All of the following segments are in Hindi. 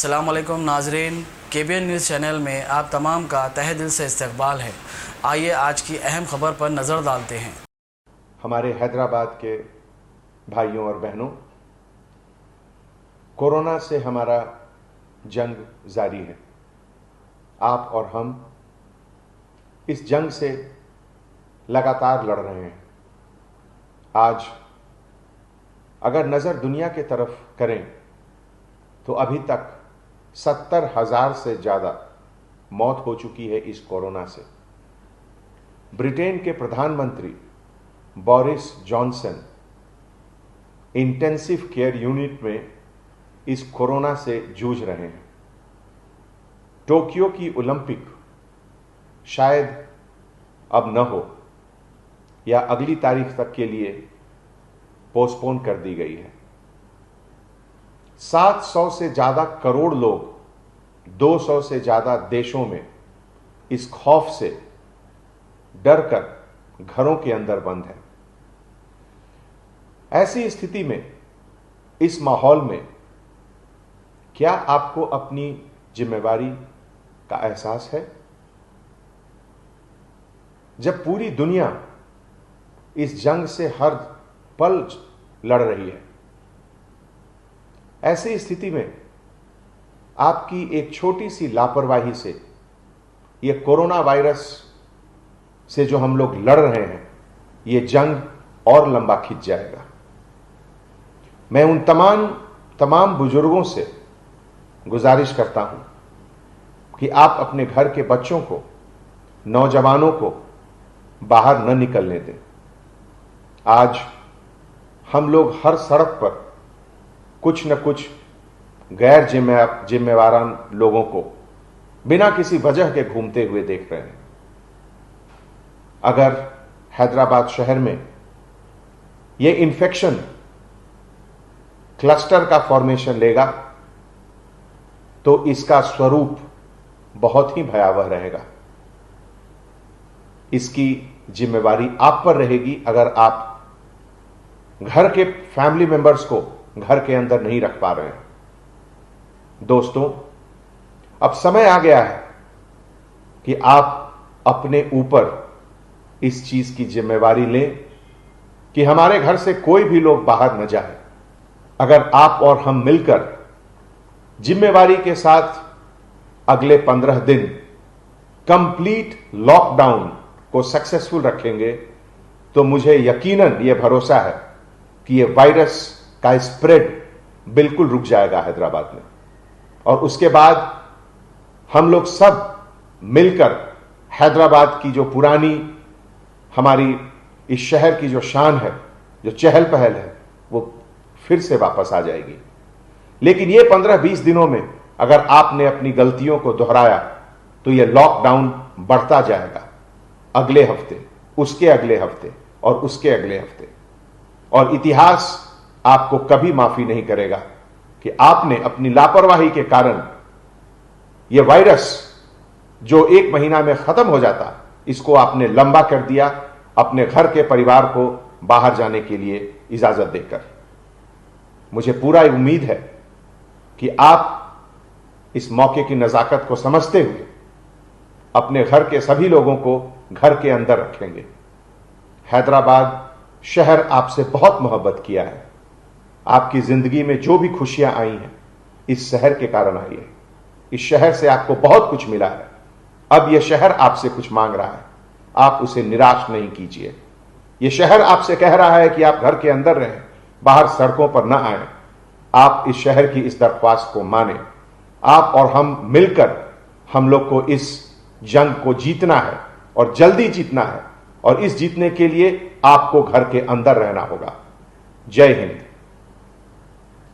अस्सलाम वालेकुम नाजरीन, KBN न्यूज़ चैनल में आप तमाम का तहे दिल से इस्तकबाल है। आइए आज की अहम खबर पर नज़र डालते हैं। हमारे हैदराबाद के भाइयों और बहनों, कोरोना से हमारा जंग जारी है। आप और हम इस जंग से लगातार लड़ रहे हैं। आज अगर नज़र दुनिया की तरफ करें तो अभी तक 70,000 से ज़्यादा मौत हो चुकी है इस कोरोना से। ब्रिटेन के प्रधानमंत्री Boris Johnson intensive care unit में इस कोरोना से जूझ रहे हैं। टोक्यो की ओलंपिक शायद अब न हो या अगली तारीख तक के लिए पोस्टपोन कर दी गई है। 700 से ज़्यादा करोड़ लोग 200 से ज़्यादा देशों में इस खौफ से डर कर घरों के अंदर बंद हैं। ऐसी स्थिति में, इस माहौल में, क्या आपको अपनी जिम्मेवारी का एहसास है? जब पूरी दुनिया इस जंग से हर पल लड़ रही है, ऐसी स्थिति में आपकी एक छोटी सी लापरवाही से यह कोरोना वायरस से जो हम लोग लड़ रहे हैं, यह जंग और लंबा खिंच जाएगा। मैं उन तमाम बुजुर्गों से गुजारिश करता हूं कि आप अपने घर के बच्चों को, नौजवानों को बाहर न निकलने दें। आज हम लोग हर सड़क पर कुछ न कुछ गैर जिम्मेवारान लोगों को बिना किसी वजह के घूमते हुए देख रहे हैं। अगर हैदराबाद शहर में यह इन्फेक्शन क्लस्टर का फॉर्मेशन लेगा तो इसका स्वरूप बहुत ही भयावह रहेगा। इसकी जिम्मेवारी आप पर रहेगी अगर आप घर के फैमिली मेंबर्स को घर के अंदर नहीं रख पा रहे हैं। दोस्तों, अब समय आ गया है कि आप अपने ऊपर इस चीज की जिम्मेवारी लें कि हमारे घर से कोई भी लोग बाहर न जाए। अगर आप और हम मिलकर जिम्मेवारी के साथ अगले 15 दिन कंप्लीट लॉकडाउन को सक्सेसफुल रखेंगे तो मुझे यकीनन यह भरोसा है कि यह वायरस का स्प्रेड बिल्कुल रुक जाएगा हैदराबाद में। और उसके बाद हम लोग सब मिलकर हैदराबाद की जो पुरानी हमारी इस शहर की जो शान है, जो चहल पहल है, वो फिर से वापस आ जाएगी। लेकिन ये 15-20 दिनों में अगर आपने अपनी गलतियों को दोहराया तो यह लॉकडाउन बढ़ता जाएगा। अगले हफ्ते, उसके अगले हफ्ते और उसके अगले हफ्ते, और इतिहास आपको कभी माफी नहीं करेगा कि आपने अपनी लापरवाही के कारण यह वायरस जो 1 महीना में खत्म हो जाता, इसको आपने लंबा कर दिया अपने घर के परिवार को बाहर जाने के लिए इजाजत देकर। मुझे पूरा उम्मीद है कि आप इस मौके की नजाकत को समझते हुए अपने घर के सभी लोगों को घर के अंदर रखेंगे। हैदराबाद शहर आपसे बहुत मोहब्बत किया है। आपकी जिंदगी में जो भी खुशियां आई हैं, इस शहर के कारण आई है। इस शहर से आपको बहुत कुछ मिला है। अब यह शहर आपसे कुछ मांग रहा है, आप उसे निराश नहीं कीजिए। यह शहर आपसे कह रहा है कि आप घर के अंदर रहें, बाहर सड़कों पर न आए। आप इस शहर की इस दरख्वास्त को माने। आप और हम मिलकर हम लोग को इस जंग को जीतना है और जल्दी जीतना है, और इस जीतने के लिए आपको घर के अंदर रहना होगा। जय हिंद।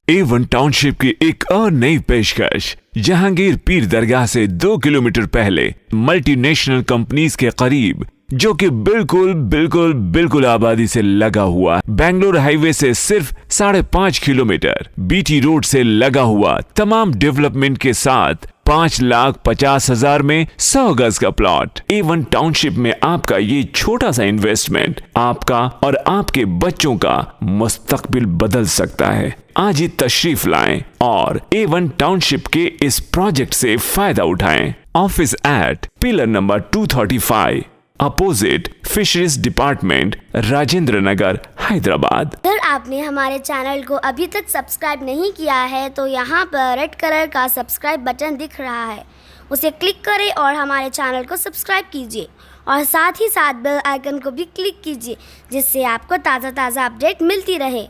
A1 टाउनशिप की एक और नई पेशकश। जहांगीर पीर दरगाह से 2 किलोमीटर पहले मल्टीनेशनल कंपनीज के करीब, जो कि बिल्कुल आबादी से लगा हुआ, बेंगलोर हाईवे से सिर्फ 5.5 किलोमीटर, बीटी रोड से लगा हुआ, तमाम डेवलपमेंट के साथ 5,50,000 में 100 गज का प्लॉट। A1 टाउनशिप में आपका ये छोटा सा इन्वेस्टमेंट आपका और आपके बच्चों का मुस्तकबिल बदल सकता है। आज ही तशरीफ लाएं और A1 टाउनशिप के इस प्रोजेक्ट से फायदा उठाएं। Office at pillar number 235 opposite fisheries department, Rajendra Nagar, Hyderabad. अगर आपने हमारे चैनल को अभी तक सब्सक्राइब नहीं किया है तो यहाँ पर रेड कलर का सब्सक्राइब बटन दिख रहा है, उसे क्लिक करें और हमारे चैनल को सब्सक्राइब कीजिए और साथ ही साथ बेल आइकन को भी क्लिक कीजिए, जिससे आपको ताज़ा अपडेट मिलती रहे।